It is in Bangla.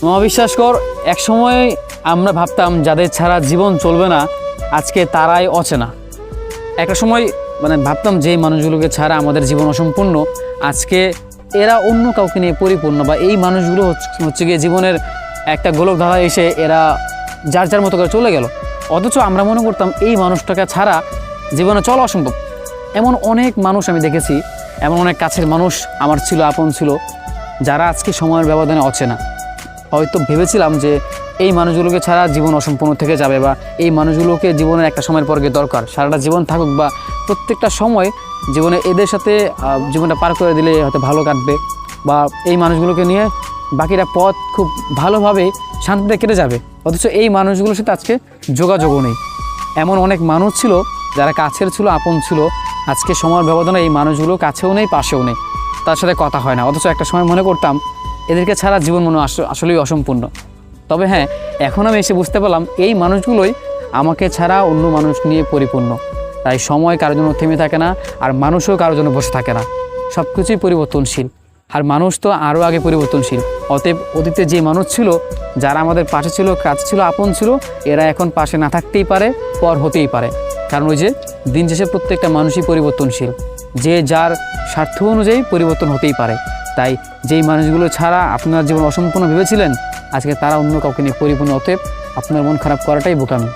মহাবিশ্বাস কর, এক সময় আমরা ভাবতাম যাদের ছাড়া জীবন চলবে না আজকে তারাই অচেনা। একটা সময় ভাবতাম যে মানুষগুলোকে ছাড়া আমাদের জীবন অসম্পূর্ণ, আজকে এরা অন্য কাউকে নিয়ে পরিপূর্ণ, বা এই মানুষগুলো হচ্ছে গিয়ে জীবনের একটা গোলকধারায় এসে এরা যার যার মতো করে চলে গেল। অথচ আমরা মনে করতাম এই মানুষটাকে ছাড়া জীবনে চলা অসম্ভব। এমন অনেক মানুষ আমি দেখেছি, এমন অনেক কাছের মানুষ আমার ছিল, আপন ছিল, যারা আজকে সময়ের ব্যবধানে অচেনা। হয়তো ভেবেছিলাম যে এই মানুষগুলোকে ছাড়া জীবন অসম্পূর্ণ থেকে যাবে, বা এই মানুষগুলোকে জীবনের একটা সময়ের পর গিয়ে দরকার, সারাটা জীবন থাকুক, বা প্রত্যেকটা সময় জীবনে এদের সাথে জীবনটা পার করে দিলে হয়তো ভালো কাটবে, বা এই মানুষগুলোকে নিয়ে বাকিটা পথ খুব ভালোভাবে শান্তিতে কেটে যাবে। অথচ এই মানুষগুলোর সাথে আজকে যোগাযোগও নেই। এমন অনেক মানুষ ছিল যারা কাছের ছিল, আপন ছিল, আজকে সময়ের ব্যবধানে এই মানুষগুলো কাছেও নেই, পাশেও নেই, তার সাথে কথা হয় না। অথচ একটা সময় মনে করতাম এদেরকে ছাড়া জীবন মনে আসলেই অসম্পূর্ণ। তবে হ্যাঁ, এখন আমি এসে বুঝতে পারলাম এই মানুষগুলোই আমাকে ছাড়া অন্য মানুষ নিয়ে পরিপূর্ণ। তাই সময় কারোর জন্য থেমে থাকে না, আর মানুষও কারোর জন্য বসে থাকে না। সব কিছুই পরিবর্তনশীল, আর মানুষ তো আরও আগে পরিবর্তনশীল। অতএব অতীতে যে মানুষ ছিল, যারা আমাদের পাশে ছিল, কাছে ছিল, আপন ছিল, এরা এখন পাশে না থাকতেই পারে, পর হতেই পারে। কারণ ওই যে দিন শেষে প্রত্যেকটা মানুষই পরিবর্তনশীল, যে যার স্বার্থ অনুযায়ী পরিবর্তন হতেই পারে। তাই যেই মানুষগুলো ছাড়া আপনার জীবন অসম্পূর্ণ ভেবেছিলেন, আজকে তারা অন্য কাউকে নিয়ে পরিপূর্ণ। অতএব আপনার মন খারাপ করাটাই বোকামি।